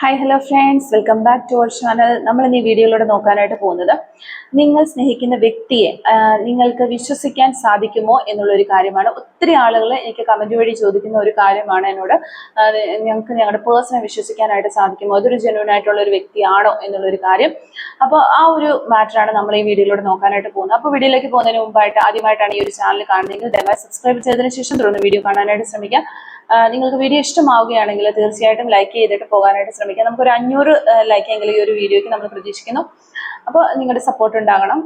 Hi hello friends, welcome back to our channel. നമ്മൾ ഇന്ന് ഈ വീഡിയോയിലൂടെ നോക്കാനായിട്ട് പോകുന്നത് നിങ്ങൾ സ്നേഹിക്കുന്ന വ്യക്തിയെ നിങ്ങൾക്ക് വിശ്വസിക്കാൻ സാധിക്കുമോ എന്നുള്ളൊരു കാര്യമാണ്. ഒത്തിരി ആളുകൾ എനിക്ക് കമൻറ്റ് വഴി ചോദിക്കുന്ന ഒരു കാര്യമാണ് എന്നോട്, ഞങ്ങൾക്ക് ഞങ്ങളുടെ പേഴ്സണെ വിശ്വസിക്കാനായിട്ട് സാധിക്കുമോ, അതൊരു ജെന്യൂൻ ആയിട്ടുള്ള ഒരു വ്യക്തിയാണോ എന്നുള്ളൊരു കാര്യം. അപ്പോൾ ആ ഒരു മാറ്ററാണ് നമ്മൾ ഈ വീഡിയോയിലൂടെ നോക്കാനായിട്ട് പോകുന്നത്. അപ്പോൾ വീഡിയോയിലേക്ക് പോകുന്നതിന് മുമ്പായിട്ട് ആദ്യമായിട്ടാണ് ഈ ഒരു ചാനൽ കാണുന്നതെങ്കിൽ ദയവായി സബ്സ്ക്രൈബ് ചെയ്തതിന് ശേഷം തുടർന്ന് വീഡിയോ കാണാനായിട്ട് ശ്രമിക്കാം. നിങ്ങൾക്ക് വീഡിയോ ഇഷ്ടമാവുകയാണെങ്കിൽ തീർച്ചയായിട്ടും ലൈക്ക് ചെയ്തിട്ട് പോകാനായിട്ട് ശ്രമിക്കാം. നമുക്കൊരു 500 ലൈക്കെങ്കിലും ഈ ഒരു വീഡിയോയ്ക്ക് നമ്മൾ പ്രതീക്ഷിക്കുന്നു. അപ്പോൾ നിങ്ങളുടെ സപ്പോർട്ട് ഉണ്ടാകണം.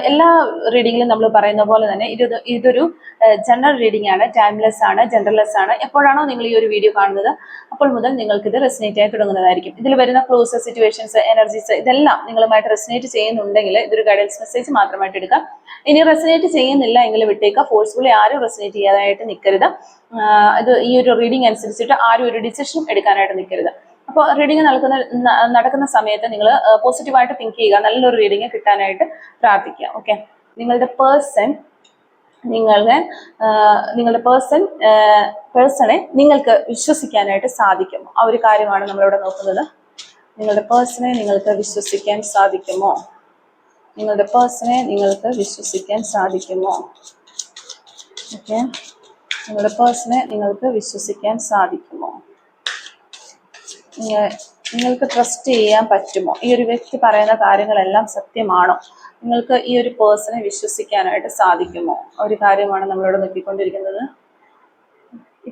എല്ലാ റീഡിങ്ങിലും നമ്മൾ പറയുന്ന പോലെ തന്നെ ഇതൊരു ജനറൽ റീഡിംഗ് ആണ്, ടൈംലെസ് ആണ്, ജനറൽലെസ് ആണ്. എപ്പോഴാണോ നിങ്ങൾ ഈ ഒരു വീഡിയോ കാണുന്നത് അപ്പോൾ മുതൽ നിങ്ങൾക്കിത് റെസിനേറ്റ് ആയി തുടങ്ങുന്നതായിരിക്കും. ഇതിൽ വരുന്ന ക്ലോസ്, സിറ്റുവേഷൻസ്, എനർജീസ് ഇതെല്ലാം നിങ്ങളുമായിട്ട് റെസിനേറ്റ് ചെയ്യുന്നുണ്ടെങ്കിൽ ഇതൊരു ഗൈഡൻസ് മെസ്സേജ് മാത്രമായിട്ട് എടുക്കാം. ഇനി റെസിനേറ്റ് ചെയ്യുന്നില്ല എങ്കിൽ വിട്ടേക്കുക. ഫോഴ്സ്ഫുള്ളി ആരും റെസിനേറ്റ് ചെയ്യാനായിട്ട് നിൽക്കരുത്. ഇത് ഈ ഒരു റീഡിംഗ് അനുസരിച്ചിട്ട് ആരും ഒരു ഡിസിഷനും എടുക്കാനായിട്ട് നിൽക്കരുത്. അപ്പോൾ റീഡിംഗ് നടക്കുന്ന സമയത്ത് നിങ്ങൾ പോസിറ്റീവായിട്ട് തിങ്ക് ചെയ്യുക, നല്ലൊരു റീഡിംഗ് കിട്ടാനായിട്ട് പ്രാർത്ഥിക്കുക. ഓക്കെ, നിങ്ങളുടെ പേഴ്സണെ നിങ്ങൾക്ക് വിശ്വസിക്കാനായിട്ട് സാധിക്കുമോ, ആ ഒരു കാര്യമാണ് നമ്മളിവിടെ നോക്കുന്നത്. നിങ്ങളുടെ പേഴ്സണെ നിങ്ങൾക്ക് വിശ്വസിക്കാൻ സാധിക്കുമോ? നിങ്ങളുടെ പേഴ്സണെ നിങ്ങൾക്ക് വിശ്വസിക്കാൻ സാധിക്കുമോ? ഓക്കെ, നിങ്ങളുടെ പേഴ്സണെ നിങ്ങൾക്ക് വിശ്വസിക്കാൻ സാധിക്കുമോ? നിങ്ങൾക്ക് ട്രസ്റ്റ് ചെയ്യാൻ പറ്റുമോ? ഈ ഒരു വ്യക്തി പറയുന്ന കാര്യങ്ങളെല്ലാം സത്യമാണോ? നിങ്ങൾക്ക് ഈ ഒരു പേഴ്സണെ വിശ്വസിക്കാനായിട്ട് സാധിക്കുമോ? ഒരു കാര്യമാണ് നമ്മളിവിടെ നോക്കിക്കൊണ്ടിരിക്കുന്നത്.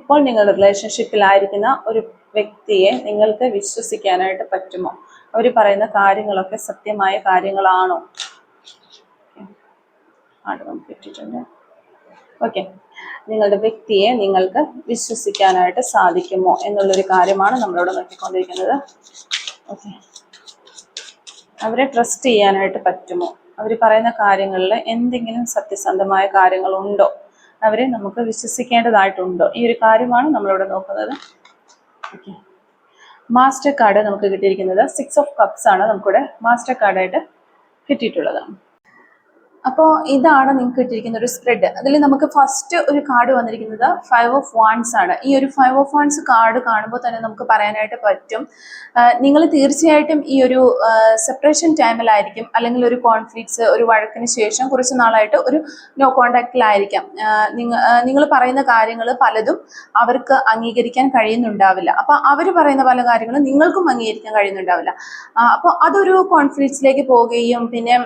ഇപ്പോൾ നിങ്ങളുടെ റിലേഷൻഷിപ്പിലായിരിക്കുന്ന ഒരു വ്യക്തിയെ നിങ്ങൾക്ക് വിശ്വസിക്കാനായിട്ട് പറ്റുമോ? അവർ പറയുന്ന കാര്യങ്ങളൊക്കെ സത്യമായ കാര്യങ്ങളാണോ? നമുക്ക് കിട്ടിയിട്ടുണ്ട്. ഓക്കെ, നിങ്ങളുടെ വ്യക്തിയെ നിങ്ങൾക്ക് വിശ്വസിക്കാനായിട്ട് സാധിക്കുമോ എന്നുള്ളൊരു കാര്യമാണ് നമ്മളിവിടെ നോക്കിക്കൊണ്ടിരിക്കുന്നത്. ഓക്കെ, അവരെ ട്രസ്റ്റ് ചെയ്യാനായിട്ട് പറ്റുമോ? അവർ പറയുന്ന കാര്യങ്ങളിൽ എന്തെങ്കിലും സത്യസന്ധമായ കാര്യങ്ങളുണ്ടോ? അവരെ നമുക്ക് വിശ്വസിക്കേണ്ടതായിട്ടുണ്ടോ? ഈ ഒരു കാര്യമാണ് നമ്മളിവിടെ നോക്കുന്നത്. ഓക്കെ, മാസ്റ്റർ കാർഡ് നമുക്ക് കിട്ടിയിരിക്കുന്നത് 6 ഓഫ് കപ്സ് ആണ് നമുക്കിവിടെ മാസ്റ്റർ കാർഡായിട്ട് കിട്ടിയിട്ടുള്ളത്. അപ്പോൾ ഇതാണ് നിങ്ങൾക്ക് കിട്ടിയിരിക്കുന്ന ഒരു സ്പ്രെഡ്. അതിൽ നമുക്ക് ഫസ്റ്റ് ഒരു കാർഡ് വന്നിരിക്കുന്നത് 5 ഓഫ് വാൻഡ്സ് ആണ്. ഈ ഒരു 5 ഓഫ് വാൻഡ്സ് കാർഡ് കാണുമ്പോൾ തന്നെ നമുക്ക് പറയാനായിട്ട് പറ്റും, നിങ്ങൾ തീർച്ചയായിട്ടും ഈ ഒരു സെപ്പറേഷൻ ടൈമിലായിരിക്കും, അല്ലെങ്കിൽ ഒരു കോൺഫ്ലിക്ട്സ്, ഒരു വഴക്കിന് ശേഷം കുറച്ച് നാളായിട്ട് ഒരു നോ കോണ്ടാക്റ്റിലായിരിക്കാം. നിങ്ങൾ പറയുന്ന കാര്യങ്ങൾ പലതും അവർക്ക് അംഗീകരിക്കാൻ കഴിയുന്നുണ്ടാവില്ല. അപ്പോൾ അവർ പറയുന്ന പല കാര്യങ്ങളും നിങ്ങൾക്കും അംഗീകരിക്കാൻ കഴിയുന്നുണ്ടാവില്ല. അപ്പോൾ അതൊരു കോൺഫ്ലിക്ട്സിലേക്ക് പോവുകയും പിന്നെ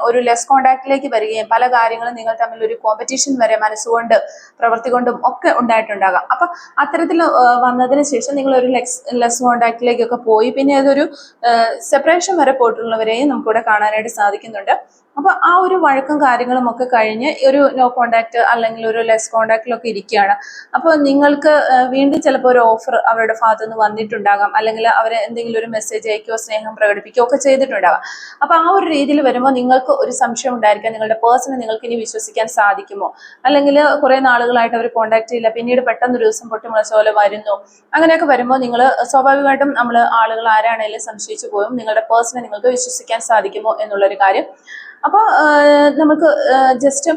ഒരു ലെസ് കോണ്ടാക്റ്റിലേക്ക് വരികയും പല കാര്യങ്ങളും നിങ്ങൾ തമ്മിൽ ഒരു കോമ്പറ്റീഷൻ വരെ മനസ്സുകൊണ്ട് പ്രവൃത്തി കൊണ്ടും ഒക്കെ ഉണ്ടായിട്ടുണ്ടാകാം. അപ്പൊ അത്തരത്തിൽ വന്നതിന് ശേഷം നിങ്ങൾ ഒരു ലെസ് കോണ്ടാക്റ്റിലേക്കൊക്കെ പോയി പിന്നെ അതൊരു സെപ്പറേഷൻ വരെ പോയിട്ടുള്ളവരെയും നമുക്കിവിടെ കാണാനായിട്ട് സാധിക്കുന്നുണ്ട്. അപ്പൊ ആ ഒരു വഴക്കും കാര്യങ്ങളും ഒക്കെ കഴിഞ്ഞ് ഒരു നോ കോണ്ടാക്ട് അല്ലെങ്കിൽ ഒരു ലെസ് കോണ്ടാക്റ്റിലൊക്കെ ഇരിക്കുകയാണ്. അപ്പോൾ നിങ്ങൾക്ക് വീണ്ടും ചിലപ്പോൾ ഒരു ഓഫർ അവരുടെ ഭാഗത്തു നിന്ന് വന്നിട്ടുണ്ടാകാം, അല്ലെങ്കിൽ അവരെ എന്തെങ്കിലും ഒരു മെസ്സേജ് അയക്കുകയോ സ്നേഹം പ്രകടിപ്പിക്കുകയോ ഒക്കെ ചെയ്തിട്ടുണ്ടാകാം. അപ്പൊ ആ ഒരു രീതിയിൽ വരുമ്പോൾ നിങ്ങൾക്ക് ഒരു സംശയം ഉണ്ടായിരിക്കാം, നിങ്ങളുടെ പേഴ്സണെ നിങ്ങൾക്ക് ഇനി വിശ്വസിക്കാൻ സാധിക്കുമോ? അല്ലെങ്കിൽ കുറെ നാളുകളായിട്ട് അവർ കോണ്ടാക്ട് ചെയ്യില്ല, പിന്നീട് പെട്ടെന്ന് ഒരു ദിവസം പൊട്ടിമുളച്ച പോലെ വരുന്നു. അങ്ങനെയൊക്കെ വരുമ്പോൾ നിങ്ങൾ സ്വാഭാവികമായിട്ടും ആളുകൾ ആരാണെങ്കിലും സംശയിച്ചു പോകും, നിങ്ങളുടെ പേഴ്സണെ നിങ്ങൾക്ക് വിശ്വസിക്കാൻ സാധിക്കുമോ എന്നുള്ളൊരു കാര്യം. അപ്പോൾ നമുക്ക് ജസ്റ്റ്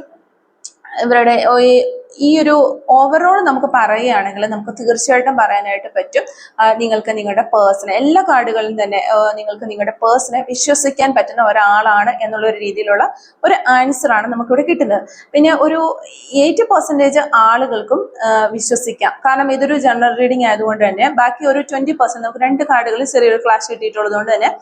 ഇവരുടെ ഈ ഒരു ഓവറോൾ നമുക്ക് പറയുകയാണെങ്കിൽ നമുക്ക് തീർച്ചയായിട്ടും പറയാനായിട്ട് പറ്റും, നിങ്ങൾക്ക് നിങ്ങളുടെ പേഴ്സണെ, എല്ലാ കാർഡുകളിലും തന്നെ നിങ്ങൾക്ക് നിങ്ങളുടെ പേഴ്സണെ വിശ്വസിക്കാൻ പറ്റുന്ന ഒരാളാണ് എന്നുള്ളൊരു രീതിയിലുള്ള ഒരു ആൻസറാണ് നമുക്കിവിടെ കിട്ടുന്നത്. പിന്നെ ഒരു 80% ആളുകൾക്കും വിശ്വസിക്കാം, കാരണം ഇതൊരു ജനറൽ റീഡിംഗ് ആയതുകൊണ്ട് തന്നെ. ബാക്കി ഒരു 20% നമുക്ക് 2 കാർഡുകളിൽ ചെറിയൊരു ക്ലാഷ് കിട്ടിയിട്ടുള്ളത് കൊണ്ട് തന്നെ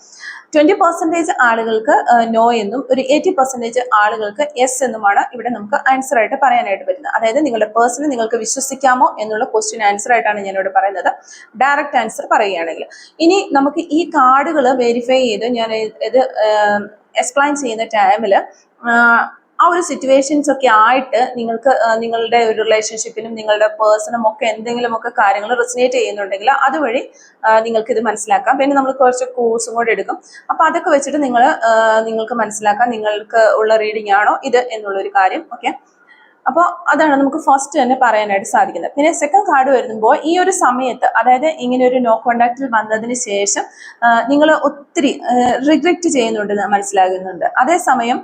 20% ആളുകൾക്ക് നോ എന്നും ഒരു 80% ആളുകൾക്ക് യെസ് എന്നുമാണ് ഇവിടെ നമുക്ക് ആൻസർ ആയിട്ട് പറയാനായിട്ട് പറ്റുന്നത്. അതായത് നിങ്ങളുടെ പേഴ്സണെ നിങ്ങൾക്ക് വിശ്വസിക്കാമോ എന്നുള്ള ക്വസ്റ്റ്യൻ ആൻസർ ആയിട്ടാണ് ഞാനിവിടെ പറയുന്നത്, ഡയറക്റ്റ് ആൻസർ പറയുകയാണെങ്കിൽ. ഇനി നമുക്ക് ഈ കാർഡുകൾ വെരിഫൈ ചെയ്ത് ഞാൻ ഇത് എക്സ്പ്ലെയിൻ ചെയ്യുന്ന ടൈമിൽ ആ ഒരു സിറ്റുവേഷൻസ് ഒക്കെ ആയിട്ട് നിങ്ങൾക്ക് നിങ്ങളുടെ ഒരു റിലേഷൻഷിപ്പിനും നിങ്ങളുടെ പേഴ്സണും ഒക്കെ എന്തെങ്കിലുമൊക്കെ കാര്യങ്ങൾ റെസിനേറ്റ് ചെയ്യുന്നുണ്ടെങ്കിൽ അതുവഴി നിങ്ങൾക്ക് ഇത് മനസ്സിലാക്കാം. പിന്നെ നമ്മൾ കുറച്ച് കോഴ്സും കൂടെ എടുക്കും. അപ്പൊ അതൊക്കെ വെച്ചിട്ട് നിങ്ങൾക്ക് മനസ്സിലാക്കാം നിങ്ങൾക്ക് ഉള്ള റീഡിംഗ് ആണോ ഇത് എന്നുള്ളൊരു കാര്യം. ഓക്കെ, അപ്പോൾ അതാണ് നമുക്ക് ഫസ്റ്റ് തന്നെ പറയാനായിട്ട് സാധിക്കുന്നത്. പിന്നെ സെക്കൻഡ് കാർഡ് വരുമ്പോൾ ഈ ഒരു സമയത്ത്, അതായത് ഇങ്ങനെ ഒരു നോ കോണ്ടാക്റ്റിൽ വന്നതിന് ശേഷം നിങ്ങൾ ഒത്തിരി റിഗ്രറ്റ് ചെയ്യുന്നുണ്ടെന്ന് മനസ്സിലാകുന്നുണ്ട്. അതേസമയം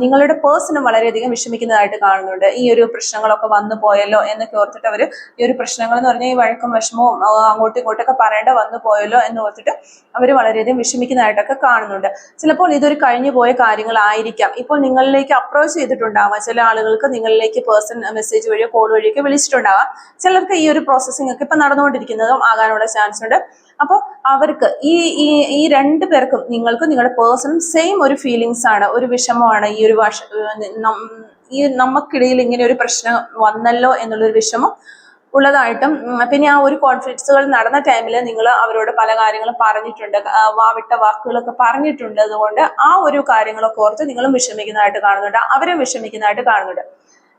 നിങ്ങളുടെ പേഴ്സണും വളരെയധികം വിഷമിക്കുന്നതായിട്ട് കാണുന്നുണ്ട്. ഈ ഒരു പ്രശ്നങ്ങളൊക്കെ വന്നു പോയല്ലോ എന്നൊക്കെ ഓർത്തിട്ട് അവർ, ഈ ഒരു പ്രശ്നങ്ങൾ എന്ന് പറഞ്ഞാൽ ഈ വഴക്കും വിഷമവും അങ്ങോട്ടും ഇങ്ങോട്ടൊക്കെ പറയേണ്ട വന്നു പോയല്ലോ എന്ന് ഓർത്തിട്ട് അവർ വളരെയധികം വിഷമിക്കുന്നതായിട്ടൊക്കെ കാണുന്നുണ്ട്. ചിലപ്പോൾ ഇതൊരു കഴിഞ്ഞു പോയ കാര്യങ്ങളായിരിക്കാം. ഇപ്പോൾ നിങ്ങളിലേക്ക് അപ്രോച്ച് ചെയ്തിട്ടുണ്ടാവാം. ചില ആളുകൾക്ക് നിങ്ങളിലേക്ക് പേഴ്സൺ മെസ്സേജ് വഴിയോ കോൾ വഴിയൊക്കെ വിളിച്ചിട്ടുണ്ടാവാം. ചിലർക്ക് ഈ ഒരു പ്രോസസ്സിംഗ് ഒക്കെ ഇപ്പൊ നടന്നുകൊണ്ടിരിക്കുന്നതും ആകാനുള്ള ചാൻസ് ഉണ്ട്. അപ്പോൾ അവർക്ക് ഈ രണ്ടു പേർക്കും, നിങ്ങൾക്കും നിങ്ങളുടെ പേഴ്സണും സെയിം ഒരു ഫീലിങ്സ് ആണ്, ഒരു വിഷമമാണ്. ഈ നമുക്കിടയിൽ ഇങ്ങനെ ഒരു പ്രശ്നം വന്നല്ലോ എന്നുള്ളൊരു വിഷമം ഉള്ളതായിട്ടും, പിന്നെ ആ ഒരു കോൺഫ്ലിക്ട്സുകൾ നടന്ന ടൈമിൽ നിങ്ങൾ അവരോട് പല കാര്യങ്ങളും പറഞ്ഞിട്ടുണ്ട്, വാവിട്ട വാക്കുകളൊക്കെ പറഞ്ഞിട്ടുണ്ട്. അതുകൊണ്ട് ആ ഒരു കാര്യങ്ങളൊക്കെ ഓർത്ത് നിങ്ങളും വിഷമിക്കുന്നതായിട്ട് കാണുന്നുണ്ട്, അവരും വിഷമിക്കുന്നതായിട്ട് കാണുന്നുണ്ട്.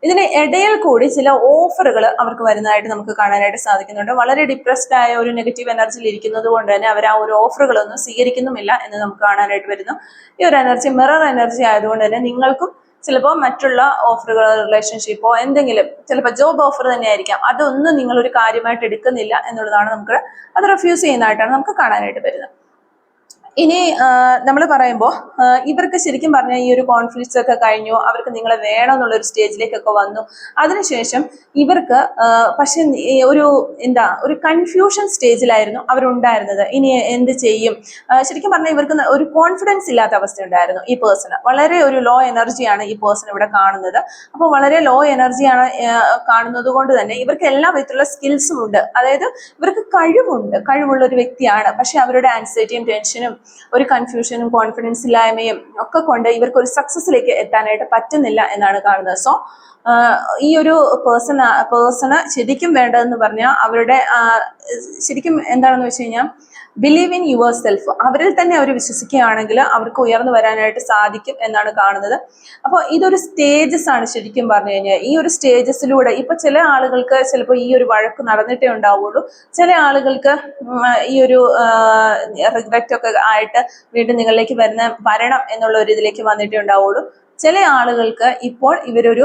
ഇതിന് ഇടയിൽ കൂടി ചില ഓഫറുകൾ അവർക്ക് വരുന്നതായിട്ട് നമുക്ക് കാണാനായിട്ട് സാധിക്കുന്നുണ്ട്. വളരെ ഡിപ്രസ്ഡ് ആയ ഒരു നെഗറ്റീവ് എനർജിയിൽ ഇരിക്കുന്നത് കൊണ്ട് തന്നെ അവർ ആ ഒരു ഓഫറുകളൊന്നും സ്വീകരിക്കുന്നുമില്ല എന്ന് നമുക്ക് കാണാനായിട്ട് വരുന്നു. ഈ ഒരു എനർജി മിറർ എനർജി ആയതുകൊണ്ട് തന്നെ നിങ്ങൾക്കും ചിലപ്പോൾ മറ്റുള്ള ഓഫറുകൾ, റിലേഷൻഷിപ്പോ എന്തെങ്കിലും, ചിലപ്പോൾ ജോബ് ഓഫർ തന്നെ ആയിരിക്കാം, അതൊന്നും നിങ്ങൾ ഒരു കാര്യമായിട്ട് എടുക്കുന്നില്ല എന്നുള്ളതാണ് നമുക്ക് അത് റിഫ്യൂസ് ചെയ്യുന്നതായിട്ടാണ് നമുക്ക് കാണാനായിട്ട് വരുന്നത്. ഇനി നമ്മൾ പറയുമ്പോൾ ഇവർക്ക് ശരിക്കും പറഞ്ഞാൽ ഈ ഒരു കോൺഫ്ലിക്ട്സ് ഒക്കെ കഴിഞ്ഞു, അവർക്ക് നിങ്ങളെ വേണം എന്നുള്ള ഒരു സ്റ്റേജിലേക്കൊക്കെ വന്നു. അതിനുശേഷം ഇവർക്ക് പക്ഷെ ഒരു കൺഫ്യൂഷൻ സ്റ്റേജിലായിരുന്നു അവരുണ്ടായിരുന്നത്. ഇനി എന്ത് ചെയ്യും? ശരിക്കും പറഞ്ഞാൽ ഇവർക്ക് ഒരു കോൺഫിഡൻസ് ഇല്ലാത്ത അവസ്ഥ ഉണ്ടായിരുന്നു. ഈ പേഴ്സണ് വളരെ ഒരു ലോ എനർജിയാണ് ഈ പേഴ്സൺ ഇവിടെ കാണുന്നത്. അപ്പോൾ വളരെ ലോ എനർജിയാണ് കാണുന്നത് കൊണ്ട് തന്നെ ഇവർക്ക് എല്ലാ വിധത്തിലുള്ള സ്കിൽസും ഉണ്ട്. അതായത് ഇവർക്ക് കഴിവുള്ള ഒരു വ്യക്തിയാണ്. പക്ഷെ അവരുടെ ആൻസൈറ്റിയും ടെൻഷനും ഒരു കൺഫ്യൂഷനും കോൺഫിഡൻസ് ഇല്ലായ്മയും ഒക്കെ കൊണ്ട് ഇവർക്ക് ഒരു സക്സസിലേക്ക് എത്താനായിട്ട് പറ്റുന്നില്ല എന്നാണ് കാണുന്നത്. സോ ഈ ഒരു പേഴ്സണ് ശരിക്കും വേണ്ടതെന്ന് പറഞ്ഞാൽ അവരുടെ ശരിക്കും എന്താണെന്ന് വെച്ച് കഴിഞ്ഞാൽ ബിലീവ് ഇൻ യുവർ സെൽഫ്. അവരിൽ തന്നെ അവർ വിശ്വസിക്കുകയാണെങ്കിൽ അവർക്ക് ഉയർന്നു വരാനായിട്ട് സാധിക്കും എന്നാണ് കാണുന്നത്. അപ്പോൾ ഇതൊരു സ്റ്റേജസ് ആണ് ശരിക്കും പറഞ്ഞു കഴിഞ്ഞാൽ. ഈ ഒരു സ്റ്റേജസിലൂടെ ഇപ്പൊ ചില ആളുകൾക്ക് ചിലപ്പോൾ ഈ ഒരു വഴക്ക് നടന്നിട്ടേ ഉണ്ടാവുള്ളൂ. ചില ആളുകൾക്ക് ഈ ഒരു റിഗ്രറ്റ് ഒക്കെ ആയിട്ട് വീണ്ടും നിങ്ങളിലേക്ക് വരണം എന്നുള്ള ഒരു ഇതിലേക്ക് വന്നിട്ടേ ഉണ്ടാവുള്ളൂ. ചില ആളുകൾക്ക് ഇപ്പോൾ ഇവരൊരു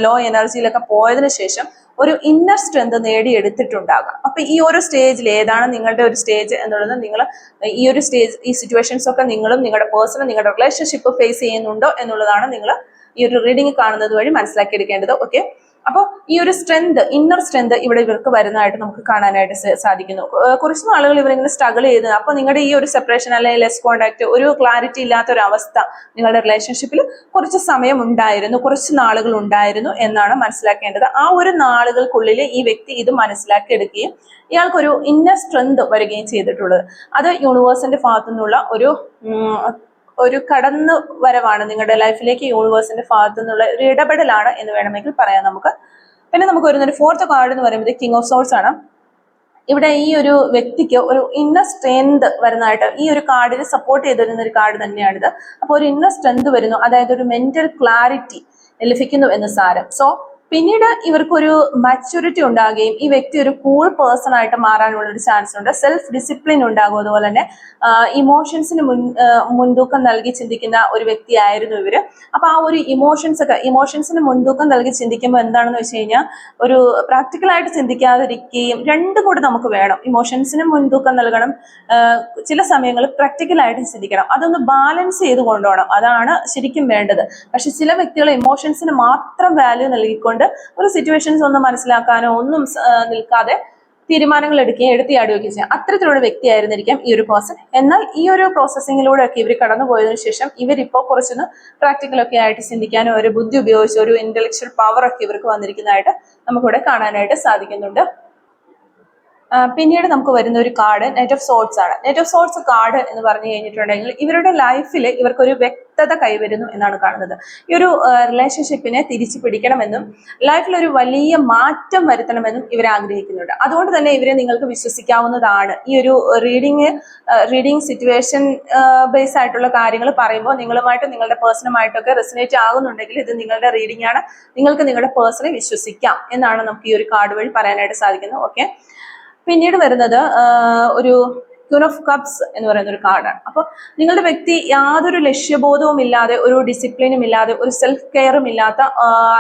ലോ എനർജിയിലൊക്കെ പോയതിനു ശേഷം ഒരു ഇന്നർ സ്ട്രെങ്ത് നേടിയെടുത്തിട്ടുണ്ടാകാം. അപ്പൊ ഈ ഒരു സ്റ്റേജിൽ ഏതാണ് നിങ്ങളുടെ ഒരു സ്റ്റേജ് എന്നുള്ളത്, നിങ്ങൾ ഈ സിറ്റുവേഷൻസ് ഒക്കെ നിങ്ങളും നിങ്ങളുടെ പേഴ്സണും നിങ്ങളുടെ റിലേഷൻഷിപ്പ് ഫേസ് ചെയ്യുന്നുണ്ടോ എന്നുള്ളതാണ് നിങ്ങൾ ഈ ഒരു റീഡിംഗ് കാണുന്നത് വഴി മനസ്സിലാക്കിയെടുക്കേണ്ടത്. ഓക്കെ, അപ്പോൾ ഈ ഒരു ഇന്നർ സ്ട്രെങ്ത് ഇവിടെ ഇവർക്ക് വരുന്നതായിട്ട് നമുക്ക് കാണാനായിട്ട് സാധിക്കുന്നു. കുറച്ച് നാളുകൾ ഇവരിങ്ങനെ സ്ട്രഗിൾ ചെയ്ത്, അപ്പോൾ നിങ്ങളുടെ ഈ ഒരു സെപ്പറേഷൻ അല്ലെങ്കിൽ ലെസ് കോണ്ടാക്ട്, ഒരു ക്ലാരിറ്റി ഇല്ലാത്ത ഒരു അവസ്ഥ നിങ്ങളുടെ റിലേഷൻഷിപ്പിൽ കുറച്ച് സമയം ഉണ്ടായിരുന്നു, കുറച്ച് നാളുകൾ ഉണ്ടായിരുന്നു എന്നാണ് മനസ്സിലാക്കേണ്ടത്. ആ ഒരു നാളുകൾക്കുള്ളിൽ ഈ വ്യക്തി ഇത് മനസ്സിലാക്കിയെടുക്കുകയും ഇയാൾക്കൊരു ഇന്നർ സ്ട്രെങ്ത് വരികയും ചെയ്തിട്ടുള്ളത്. അത് യൂണിവേഴ്സിന്റെ ഭാഗത്തു നിന്നുള്ള ഒരു കടന്നു വരവാണ്. നിങ്ങളുടെ ലൈഫിലേക്ക് യൂണിവേഴ്സിന്റെ ഭാഗത്തു നിന്നുള്ള ഒരു ഇടപെടലാണ് എന്ന് വേണമെങ്കിൽ പറയാം നമുക്ക്. പിന്നെ നമുക്ക് വരുന്നൊരു ഫോർത്ത് കാർഡ് എന്ന് പറയുന്നത് കിങ് ഓഫ് സോൾസ് ആണ്. ഇവിടെ ഈ ഒരു വ്യക്തിക്ക് ഒരു ഇന്നർ സ്ട്രെങ്ത് വരുന്നതായിട്ട് ഈ ഒരു കാർഡിന് സപ്പോർട്ട് ചെയ്ത് വരുന്ന ഒരു കാർഡ് തന്നെയാണിത്. അപ്പോൾ ഒരു ഇന്നർ സ്ട്രെങ്ത് വരുന്നു, അതായത് ഒരു മെന്റൽ ക്ലാരിറ്റി ലഭിക്കുന്നു എന്ന് സാരം. സോ പിന്നീട് ഇവർക്കൊരു മാച്യൂരിറ്റി ഉണ്ടാകുകയും ഈ വ്യക്തി ഒരു കൂൾ പേഴ്സൺ ആയിട്ട് മാറാനുള്ള ഒരു ചാൻസ് ഉണ്ട്. സെൽഫ് ഡിസിപ്ലിൻ ഉണ്ടാകും. അതുപോലെ തന്നെ ഇമോഷൻസിന് മുൻതൂക്കം നൽകി ചിന്തിക്കുന്ന ഒരു വ്യക്തിയായിരുന്നു ഇവര്. അപ്പൊ ആ ഒരു ഇമോഷൻസിന് മുൻതൂക്കം നൽകി ചിന്തിക്കുമ്പോൾ എന്താണെന്ന് വെച്ച് കഴിഞ്ഞാൽ ഒരു പ്രാക്ടിക്കലായിട്ട് ചിന്തിക്കാതിരിക്കുകയും രണ്ടും കൂടി നമുക്ക് വേണം. ഇമോഷൻസിന് മുൻതൂക്കം നൽകണം, ചില സമയങ്ങളിൽ പ്രാക്ടിക്കലായിട്ട് ചിന്തിക്കണം. അതൊന്ന് ബാലൻസ് ചെയ്ത് കൊണ്ടുപോകണം. അതാണ് ശരിക്കും വേണ്ടത്. പക്ഷെ ചില വ്യക്തികൾ ഇമോഷൻസിന് മാത്രം വാല്യൂ നൽകിക്കൊണ്ട് ഒരു സിറ്റുവേഷൻസ് ഒന്നും മനസ്സിലാക്കാനോ ഒന്നും നിൽക്കാതെ തീരുമാനങ്ങൾ എടുക്കുകയും എടുത്തിയാടുകയും ചെയ്യാം. അത്തരത്തിലുള്ള വ്യക്തിയായിരുന്നിരിക്കാം ഈ ഒരു പേഴ്സൺ. എന്നാൽ ഈ ഒരു പ്രോസസ്സിങ്ങിലൂടെ ഒക്കെ ഇവർ കടന്നു പോയതിനു ശേഷം ഇവരിപ്പോൾ കുറച്ചൊന്ന് പ്രാക്ടിക്കലൊക്കെ ആയിട്ട് ചിന്തിക്കാനും ഒരു ബുദ്ധി ഉപയോഗിച്ച് ഒരു ഇന്റലക്ച്വൽ പവർ ഒക്കെ ഇവർക്ക് വന്നിരിക്കുന്നതായിട്ട് നമുക്കിവിടെ കാണാനായിട്ട് സാധിക്കുന്നുണ്ട്. പിന്നീട് നമുക്ക് വരുന്ന ഒരു കാർഡ് നൈറ്റ് ഓഫ് സോർട്സ് ആണ്. നൈറ്റ് ഓഫ് സോർട്സ് കാർഡ് എന്ന് പറഞ്ഞു കഴിഞ്ഞിട്ടുണ്ടെങ്കിൽ ഇവരുടെ ലൈഫിൽ ഇവർക്കൊരു വ്യക്തത കൈവരുന്നു എന്നാണ് കാണുന്നത്. ഈ ഒരു റിലേഷൻഷിപ്പിനെ തിരിച്ചു പിടിക്കണമെന്നും ലൈഫിൽ ഒരു വലിയ മാറ്റം വരുത്തണമെന്നും ഇവർ ആഗ്രഹിക്കുന്നുണ്ട്. അതുകൊണ്ട് തന്നെ ഇവരെ നിങ്ങൾക്ക് വിശ്വസിക്കാവുന്നതാണ്. ഈ ഒരു റീഡിങ് സിറ്റുവേഷൻ ബേസ് ആയിട്ടുള്ള കാര്യങ്ങൾ പറയുമ്പോൾ നിങ്ങളുമായിട്ടും നിങ്ങളുടെ പേഴ്സണുമായിട്ടൊക്കെ റെസിനേറ്റ് ആകുന്നുണ്ടെങ്കിൽ ഇത് നിങ്ങളുടെ റീഡിംഗ് ആണ്, നിങ്ങൾക്ക് നിങ്ങളുടെ പേഴ്സണെ വിശ്വസിക്കാം എന്നാണ് നമുക്ക് ഈ ഒരു കാർഡ് വഴി പറയാനായിട്ട് സാധിക്കുന്നത്. ഓക്കെ, പിന്നീട് വരുന്നത് ഒരു ക്യൂൻ ഓഫ് കപ്സ് എന്ന് പറയുന്ന ഒരു കാർഡാണ്. അപ്പോൾ നിങ്ങളുടെ വ്യക്തി യാതൊരു ലക്ഷ്യബോധവും ഇല്ലാതെ, ഒരു ഡിസിപ്ലിനും ഇല്ലാതെ, ഒരു സെൽഫ് കെയറും ഇല്ലാത്ത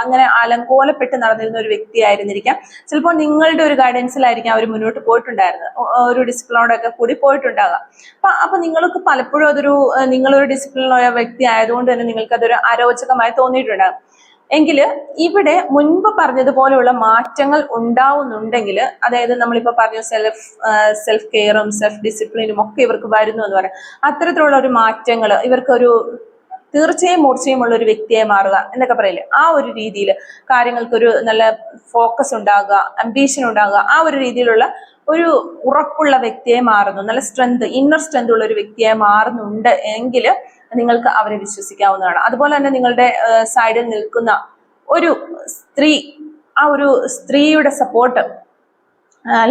അങ്ങനെ അലങ്കോലപ്പെട്ട് നടന്നിരുന്ന ഒരു വ്യക്തിയായിരുന്നിരിക്കാം. ചിലപ്പോൾ നിങ്ങളുടെ ഒരു ഗൈഡൻസിലായിരിക്കും അവർ മുന്നോട്ട് പോയിട്ടുണ്ടായിരുന്നത്, ഒരു ഡിസിപ്ലിനോടൊക്കെ കൂടി പോയിട്ടുണ്ടാകാം. അപ്പൊ നിങ്ങൾക്ക് പലപ്പോഴും അതൊരു നിങ്ങളൊരു ഡിസിപ്ലിനുള്ള വ്യക്തി ആയതുകൊണ്ട് തന്നെ നിങ്ങൾക്ക് അതൊരു അരോചകമായി തോന്നിയിട്ടുണ്ടാകും. എങ്കിൽ ഇവിടെ മുൻപ് പറഞ്ഞതുപോലെയുള്ള മാറ്റങ്ങൾ ഉണ്ടാവുന്നുണ്ടെങ്കിൽ, അതായത് നമ്മളിപ്പോൾ പറഞ്ഞു സെൽഫ് കെയറും സെൽഫ് ഡിസിപ്ലിനും ഒക്കെ ഇവർക്ക് വരുന്നു എന്ന് പറയാം, അത്തരത്തിലുള്ള ഒരു മാറ്റങ്ങൾ ഇവർക്കൊരു തീർച്ചയായും മൂർച്ചയുമുള്ള ഒരു വ്യക്തിയായി മാറുക എന്നൊക്കെ പറയില്ലേ, ആ ഒരു രീതിയിൽ കാര്യങ്ങൾക്കൊരു നല്ല ഫോക്കസ് ഉണ്ടാകുക, അംബീഷൻ ഉണ്ടാകുക, ആ ഒരു രീതിയിലുള്ള ഒരു ഉറപ്പുള്ള വ്യക്തിയായി മാറുന്നു, നല്ല ഇന്നർ സ്ട്രെങ്ത് ഉള്ള ഒരു വ്യക്തിയായി മാറുന്നുണ്ട് എങ്കിൽ നിങ്ങൾക്ക് അവരെ വിശ്വസിക്കാവുന്നതാണ്. അതുപോലെ തന്നെ നിങ്ങളുടെ സൈഡിൽ നിൽക്കുന്ന ഒരു സ്ത്രീ, ആ ഒരു സ്ത്രീയുടെ സപ്പോർട്ട്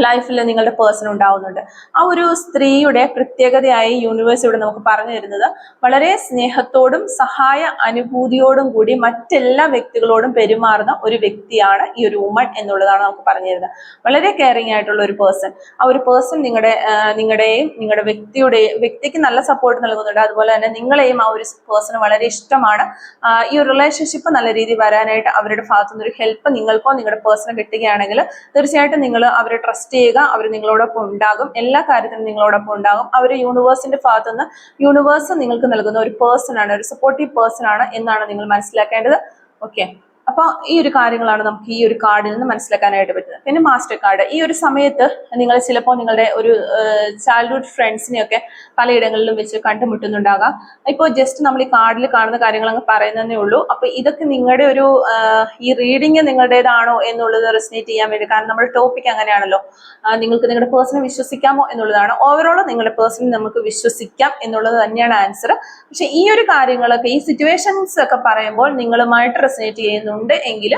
ലൈഫിൽ നിങ്ങളുടെ പേഴ്സൺ ഉണ്ടാവുന്നുണ്ട്. ആ ഒരു സ്ത്രീയുടെ പ്രത്യേകതയായി യൂണിവേഴ്സ് ഇവിടെ നമുക്ക് പറഞ്ഞു തരുന്നത്, വളരെ സ്നേഹത്തോടും സഹായ അനുഭൂതിയോടും കൂടി മറ്റെല്ലാ വ്യക്തികളോടും പെരുമാറുന്ന ഒരു വ്യക്തിയാണ് ഈ ഒരു വുമൺ എന്നുള്ളതാണ് നമുക്ക് പറഞ്ഞു തരുന്നത്. വളരെ കെയറിങ് ആയിട്ടുള്ള ഒരു പേഴ്സൺ. ആ ഒരു പേഴ്സൺ നിങ്ങളുടെയും നിങ്ങളുടെ വ്യക്തിക്ക് നല്ല സപ്പോർട്ട് നൽകുന്നുണ്ട്. അതുപോലെ തന്നെ നിങ്ങളെയും ആ ഒരു പേഴ്സണ് വളരെ ഇഷ്ടമാണ്. ഈ ഒരു റിലേഷൻഷിപ്പ് നല്ല രീതിയിൽ വരാനായിട്ട് അവരുടെ ഭാഗത്തുനിന്ന് ഒരു ഹെൽപ്പ് നിങ്ങൾക്കോ നിങ്ങളുടെ പേഴ്സണെ കിട്ടുകയാണെങ്കിൽ തീർച്ചയായിട്ടും നിങ്ങൾ അവരെ ട്രസ്റ്റ് ചെയ്യുക. അവർ നിങ്ങളോടൊപ്പം ഉണ്ടാകും, എല്ലാ കാര്യത്തിനും നിങ്ങളോടൊപ്പം ഉണ്ടാകും. അവർ യൂണിവേഴ്സിന്റെ ഭാഗത്തുനിന്ന് യൂണിവേഴ്സ് നിങ്ങൾക്ക് നൽകുന്ന ഒരു പേഴ്സൺ ആണ്, ഒരു സപ്പോർട്ടീവ് പേഴ്സൺ ആണ് എന്നാണ് നിങ്ങൾ മനസ്സിലാക്കേണ്ടത്. ഓക്കെ, അപ്പൊ ഈ ഒരു കാര്യങ്ങളാണ് നമുക്ക് ഈ ഒരു കാർഡിൽ നിന്ന് മനസ്സിലാക്കാനായിട്ട് പറ്റുന്നത്. പിന്നെ മാസ്റ്റർ കാർഡ്. ഈ ഒരു സമയത്ത് നിങ്ങൾ ചിലപ്പോൾ നിങ്ങളുടെ ഒരു ചൈൽഡ്ഹുഡ് ഫ്രണ്ട്സിനെയൊക്കെ പലയിടങ്ങളിലും വെച്ച് കണ്ടുമുട്ടുന്നുണ്ടാകാം. ഇപ്പോൾ ജസ്റ്റ് നമ്മൾ ഈ കാർഡിൽ കാണുന്ന കാര്യങ്ങൾ അങ്ങ് പറയുന്നതേ ഉള്ളൂ. അപ്പൊ ഇതൊക്കെ നിങ്ങളുടെ ഒരു ഈ റീഡിങ് നിങ്ങളുടേതാണോ എന്നുള്ളത് റെസനേറ്റ് ചെയ്യാൻ വേണ്ടി, കാരണം നമ്മുടെ ടോപ്പിക് അങ്ങനെയാണല്ലോ, നിങ്ങൾക്ക് നിങ്ങളുടെ പേഴ്സണെ വിശ്വസിക്കാമോ എന്നുള്ളതാണ്. ഓവറോൾ നിങ്ങളുടെ പേഴ്സണെ നമുക്ക് വിശ്വസിക്കാം എന്നുള്ളത് തന്നെയാണ് ആൻസർ. പക്ഷെ ഈ ഒരു കാര്യങ്ങളൊക്കെ, ഈ സിറ്റുവേഷൻസ് ഒക്കെ പറയുമ്പോൾ നിങ്ങളുമായിട്ട് റെസനേറ്റ് ചെയ്യുന്നു എങ്കിൽ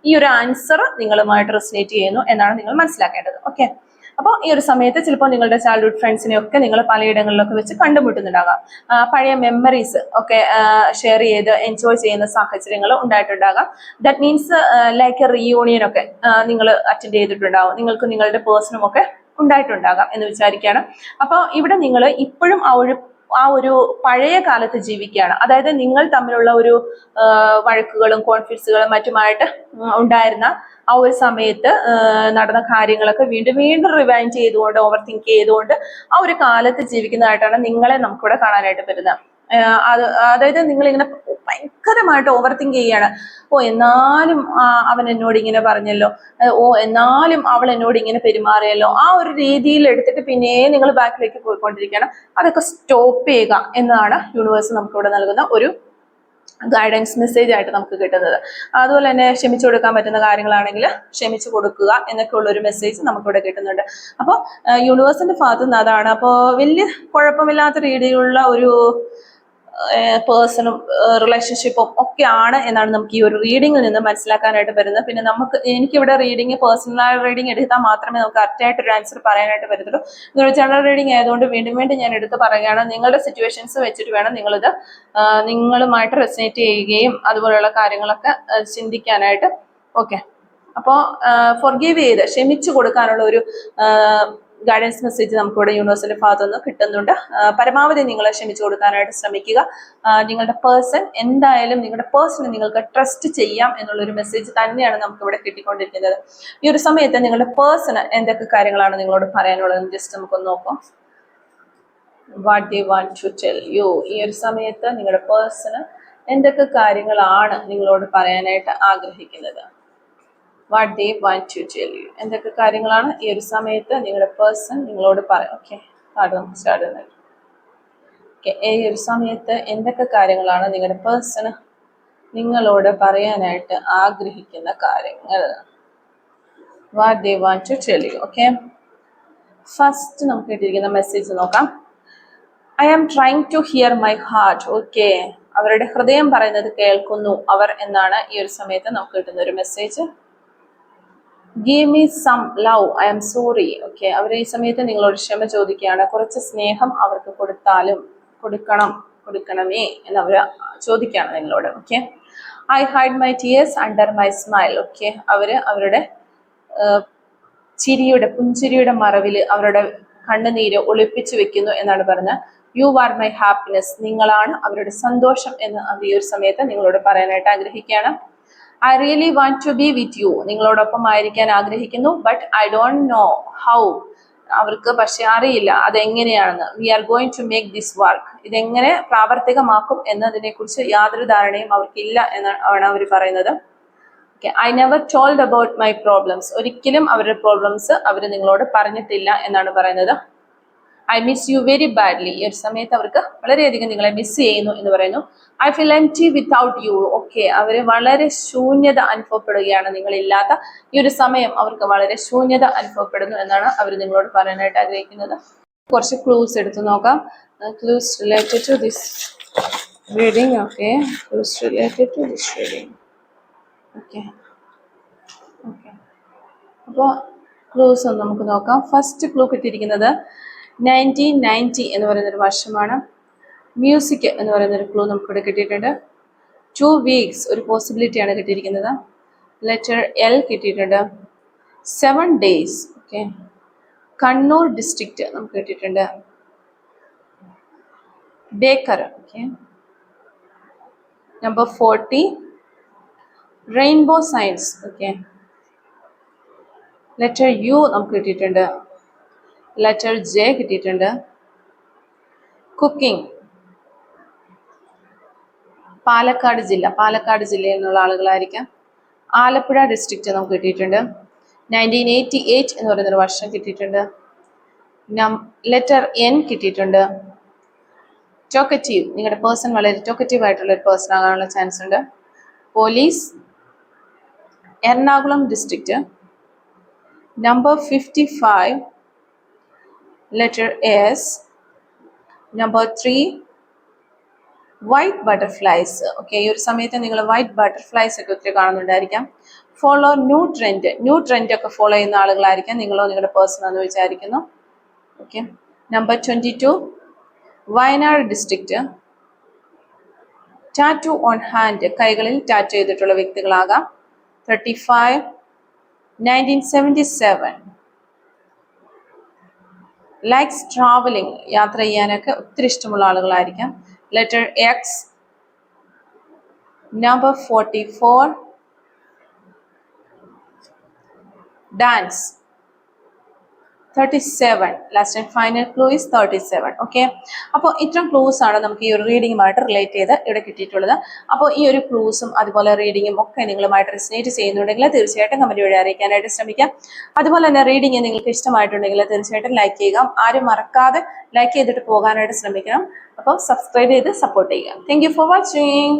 ഈ ഒരു ആൻസർ നിങ്ങളുമായിട്ട് റെസനേറ്റ് ചെയ്യുന്നു എന്നാണ് നിങ്ങൾ മനസ്സിലാക്കേണ്ടത്. ഓക്കെ, അപ്പോൾ ഈ ഒരു സമയത്ത് ചിലപ്പോൾ നിങ്ങളുടെ ചൈൽഡ്ഹുഡ് ഫ്രണ്ട്സിനെ ഒക്കെ നിങ്ങൾ പലയിടങ്ങളിലൊക്കെ വെച്ച് കണ്ടുമുട്ടുന്നുണ്ടാകാം. പഴയ മെമ്മറീസ് ഒക്കെ ഷെയർ ചെയ്ത് എൻജോയ് ചെയ്യുന്ന സാഹചര്യങ്ങൾ ഉണ്ടായിട്ടുണ്ടാകാം. That means like a reunion ഒക്കെ നിങ്ങൾ അറ്റൻഡ് ചെയ്തിട്ടുണ്ടാകും, നിങ്ങൾക്ക് നിങ്ങളുടെ പേഴ്സണും ഒക്കെ ഉണ്ടായിട്ടുണ്ടാകാം എന്ന് വിചാരിക്കുകയാണ്. അപ്പോൾ ഇവിടെ നിങ്ങൾ ഇപ്പോഴും ആ ഒരു പഴയ കാലത്ത് ജീവിക്കുകയാണ്. അതായത് നിങ്ങൾ തമ്മിലുള്ള ഒരു വഴക്കുകളും കോൺഫ്ലിക്ട്സുകളും മറ്റുമായിട്ട് ഉണ്ടായിരുന്ന ആ ഒരു സമയത്ത് നടന്ന കാര്യങ്ങളൊക്കെ വീണ്ടും വീണ്ടും റിവൈൻഡ് ചെയ്തുകൊണ്ട്, ഓവർ തിങ്ക് ചെയ്തുകൊണ്ട് ആ ഒരു കാലത്ത് ജീവിക്കുന്നതായിട്ടാണ് നിങ്ങളെ നമുക്കിവിടെ കാണാനായിട്ട് പറ്റുന്നത്. അതായത് നിങ്ങളിങ്ങനെ ഭയങ്കരമായിട്ട് ഓവർ തിങ്ക് ചെയ്യാണ്. എന്നാലും അവൻ എന്നോട് ഇങ്ങനെ പറഞ്ഞല്ലോ, എന്നാലും അവൾ എന്നോട് ഇങ്ങനെ പെരുമാറിയല്ലോ, ആ ഒരു രീതിയിൽ എടുത്തിട്ട് പിന്നെ നിങ്ങൾ ബാക്കിലേക്ക് പോയിക്കൊണ്ടിരിക്കുകയാണ്. അതൊക്കെ സ്റ്റോപ്പ് ചെയ്യുക എന്നതാണ് യൂണിവേഴ്സ് നമുക്കിവിടെ നൽകുന്ന ഒരു ഗൈഡൻസ് മെസ്സേജ് ആയിട്ട് നമുക്ക് കിട്ടുന്നത്. അതുപോലെ തന്നെ ക്ഷമിച്ചു കൊടുക്കാൻ പറ്റുന്ന കാര്യങ്ങളാണെങ്കിൽ ക്ഷമിച്ചു കൊടുക്കുക എന്നൊക്കെ ഉള്ള ഒരു മെസ്സേജ് നമുക്കിവിടെ കിട്ടുന്നുണ്ട്. അപ്പോൾ യൂണിവേഴ്സിന്റെ ഭാഗത്ത് നിന്ന് അതാണ്. അപ്പോൾ വലിയ കുഴപ്പമില്ലാത്ത രീതിയിലുള്ള ഒരു പേഴ്സണും റിലേഷൻഷിപ്പും ഒക്കെയാണ് എന്നാണ് നമുക്ക് ഈ ഒരു റീഡിങ്ങിൽ നിന്ന് മനസ്സിലാക്കാനായിട്ട് വരുന്നത്. പിന്നെ എനിക്കിവിടെ പേഴ്സണൽ റീഡിങ് എടുത്താൽ മാത്രമേ നമുക്ക് കറക്റ്റായിട്ട് ഒരു ആൻസർ പറയാനായിട്ട് പറ്റത്തുള്ളൂ. ഇതൊരു ജനറൽ റീഡിങ് ആയതുകൊണ്ട് വീണ്ടും വീണ്ടും ഞാൻ എടുത്ത് പറയുകയാണ്, നിങ്ങളുടെ സിറ്റുവേഷൻസ് വെച്ചിട്ട് വേണം നിങ്ങളിത് നിങ്ങളുമായിട്ട് റെസനേറ്റ് ചെയ്യുകയും അതുപോലെയുള്ള കാര്യങ്ങളൊക്കെ ചിന്തിക്കാനായിട്ട്. ഓക്കെ, അപ്പോൾ ഫോർഗീവ് ചെയ്ത് ക്ഷമിച്ചു കൊടുക്കാനുള്ള ഒരു ഗൈഡൻസ് മെസ്സേജ് നമുക്കിവിടെ യൂണിവേഴ്സിന്റെ ഭാഗത്തുനിന്ന് കിട്ടുന്നുണ്ട്. പരമാവധി നിങ്ങൾ ക്ഷമിച്ചു കൊടുക്കാനായിട്ട് ശ്രമിക്കുക. നിങ്ങളുടെ പേഴ്സൺ എന്തായാലും, നിങ്ങളുടെ പേഴ്സണെ നിങ്ങൾക്ക് ട്രസ്റ്റ് ചെയ്യാം എന്നുള്ളൊരു മെസ്സേജ് തന്നെയാണ് നമുക്കിവിടെ കിട്ടിക്കൊണ്ടിരിക്കുന്നത്. ഈ ഒരു സമയത്ത് നിങ്ങളുടെ പേഴ്സണ് എന്തൊക്കെ കാര്യങ്ങളാണ് നിങ്ങളോട് പറയാനുള്ളത് ജസ്റ്റ് നമുക്കൊന്ന് നോക്കാം. What they want to tell you. ഈ ഒരു സമയത്ത് നിങ്ങളുടെ പേഴ്സണ് എന്തൊക്കെ കാര്യങ്ങളാണ് നിങ്ങളോട് പറയാനായിട്ട് ആഗ്രഹിക്കുന്നത്. What they want to tell you. എന്തൊക്കെ കാര്യങ്ങളാണ് ഈ ഒരു സമയത്ത് നിങ്ങളുടെ പേഴ്സൺ നിങ്ങളോട് പറയാം. ഓക്കെ, നമുക്ക് സ്റ്റാർട്ട് ചെയ്യുന്നത്. ഓക്കെ, ഈ ഒരു സമയത്ത് എന്തൊക്കെ കാര്യങ്ങളാണ് നിങ്ങളുടെ പേഴ്സൺ നിങ്ങളോട് പറയാനായിട്ട് ആഗ്രഹിക്കുന്ന കാര്യങ്ങൾ. What they want to tell you. Okay, first നമുക്ക് കിട്ടിയിരിക്കുന്ന മെസ്സേജ് നോക്കാം. I am trying to hear my heart. Okay, അവരുടെ ഹൃദയം പറയുന്നത് കേൾക്കുന്നു അവർ എന്നാണ് ഈ ഒരു സമയത്ത് നമുക്ക് കിട്ടുന്ന ഒരു message. Give me some love, I am sorry. Okay, അവർ ഈ സമയത്ത് നിങ്ങളോട് ക്ഷമ ചോദിക്കുകയാണ്. കുറച്ച് സ്നേഹം അവർക്ക് കൊടുക്കണമേ എന്ന് അവർ ചോദിക്കുകയാണ് നിങ്ങളോട്. Okay, I hide my tears under my smile. Okay, അവരുടെ പുഞ്ചിരിയുടെ മറവിൽ അവരുടെ കണ്ണുനീര് ഒളിപ്പിച്ചു വെക്കുന്നു എന്നാണ് പറഞ്ഞത്. യു ആർ മൈ ഹാപ്പിനെസ്, നിങ്ങളാണ് അവരുടെ സന്തോഷം എന്ന് അവർ ഈ ഒരു സമയത്ത് നിങ്ങളോട് പറയാനായിട്ട് ആഗ്രഹിക്കുകയാണ്. I really want to be with you, നിങ്ങളോടൊപ്പം ആയിരിക്കാൻ ആഗ്രഹിക്കുന്നു. But I don't know how, അവർക്ക് പക്ഷെ അറിയില്ല അതെങ്ങനെയാണെന്ന്. We are going to make this work, ഇതെങ്ങനെ പ്രാവർത്തികമാക്കും എന്നതിനെ കുറിച്ച് യാതൊരു ധാരണയും അവർക്കില്ല എന്നാണ് അവർ പറയുന്നത്. I never told about my problems, ഒരിക്കലും അവരുടെ പ്രോബ്ലംസ് അവർ നിങ്ങളോട് പറഞ്ഞിട്ടില്ല എന്നാണ് പറയുന്നത്. I miss you very badly, ഈ ഒരു സമയത്ത് അവർക്ക് വളരെയധികം നിങ്ങളെ മിസ് ചെയ്യുന്നു എന്ന് പറയുന്നു. I feel empty without you, okay, അവർ വളരെ ശൂന്യത അനുഭവപ്പെടുകയാണ് നിങ്ങളില്ലാത്ത ഈ ഒരു സമയം. അവർക്ക് വളരെ ശൂന്യത അനുഭവപ്പെടുന്നു എന്നാണ് അവർ നിങ്ങളോട് പറയാനായിട്ട് ആഗ്രഹിക്കുന്നത്. കുറച്ച് ക്ലൂസ് എടുത്തു നോക്കാം. Clues related to this reading. Okay, clues related to this reading. Okay okay അപ്പോൾ ക്ലൂസ് ഒന്ന് നമുക്ക് നോക്കാം. ഫസ്റ്റ് ക്ലൂ കിട്ടിയിരിക്കുന്നത് 1990 എന്ന് പറയുന്നൊരു വർഷമാണ്. മ്യൂസിക് എന്ന് പറയുന്നൊരു ക്ലൂ നമുക്കിവിടെ കിട്ടിയിട്ടുണ്ട്. 2 weeks ഒരു പോസിബിലിറ്റിയാണ് കിട്ടിയിരിക്കുന്നത്. ലെറ്റർ എൽ കിട്ടിയിട്ടുണ്ട്. 7 days. ഓക്കെ, കണ്ണൂർ ഡിസ്ട്രിക്റ്റ് നമുക്ക് കിട്ടിയിട്ടുണ്ട്. Baker. Okay, number 40 rainbow science. Okay, letter U നമുക്ക് കിട്ടിയിട്ടുണ്ട്. ലെറ്റർ ജെ കിട്ടിയിട്ടുണ്ട്. കുക്കിംഗ്. പാലക്കാട് ജില്ല, പാലക്കാട് ജില്ലയിൽ നിന്നുള്ള ആളുകളായിരിക്കാം. ആലപ്പുഴ ഡിസ്ട്രിക്റ്റ് നമുക്ക് കിട്ടിയിട്ടുണ്ട്. 1988 എന്ന് പറയുന്നൊരു വർഷം കിട്ടിയിട്ടുണ്ട്. ലെറ്റർ എൻ കിട്ടിയിട്ടുണ്ട്. ടോക്കറ്റീവ്, നിങ്ങളുടെ പേഴ്സൺ വളരെ ടോക്കറ്റീവ് ആയിട്ടുള്ള ഒരു പേഴ്സൺ ആകാനുള്ള ചാൻസ് ഉണ്ട്. Police. Ernakulam district. Number 55 letter S. Number 3 white butterflies. Okay, ഈ ഒരു സമയത്ത് നിങ്ങൾ വൈറ്റ് ബട്ടർഫ്ലൈസ് ഒക്കെ ഒത്തിരി കാണുന്നുണ്ടായിരിക്കാം. Follow new trend, new trend ഒക്കെ ഫോളോ ചെയ്യുന്ന ആളുകളായിരിക്കാം നിങ്ങളോ നിങ്ങളുടെ പേഴ്സൺ എന്ന് വിചാരിക്കുന്നു. Okay, number 22 Wayanad district. Tattoo on hand, കൈകളിൽ ടാറ്റു ചെയ്തിട്ടുള്ള വ്യക്തികളാകാം. 35 1977 ലൈക്സ് ട്രാവലിംഗ്, യാത്ര ചെയ്യാനൊക്കെ ഒത്തിരി ഇഷ്ടമുള്ള ആളുകളായിരിക്കാം. Letter X. Number 44 dance. 37 last and final clue is 37. Okay, അപ്പോൾ ഇത്തരം ക്ലൂസ് ആണ് നമുക്ക് ഈ ഒരു റീഡിങ്ങുമായിട്ട് റിലേറ്റ് ചെയ്ത് ഇവിടെ കിട്ടിയിട്ടുള്ളത്. അപ്പോൾ ഈ ഒരു ക്ലൂസും അതുപോലെ റീഡിങ്ങും ഒക്കെ നിങ്ങളുമായിട്ട് റെസിനേറ്റ് ചെയ്യുന്നുണ്ടെങ്കിൽ തീർച്ചയായിട്ടും കമന്റ് വഴി അറിയിക്കാനായിട്ട് ശ്രമിക്കാം. അതുപോലെ തന്നെ റീഡിങ് നിങ്ങൾക്ക് ഇഷ്ടമായിട്ടുണ്ടെങ്കിൽ തീർച്ചയായിട്ടും ലൈക്ക് ചെയ്യുക. ആരും മറക്കാതെ ലൈക്ക് ചെയ്തിട്ട് പോകാനായിട്ട് ശ്രമിക്കണം. അപ്പോൾ സബ്സ്ക്രൈബ് ചെയ്ത് സപ്പോർട്ട് ചെയ്യുക. Thank you for watching.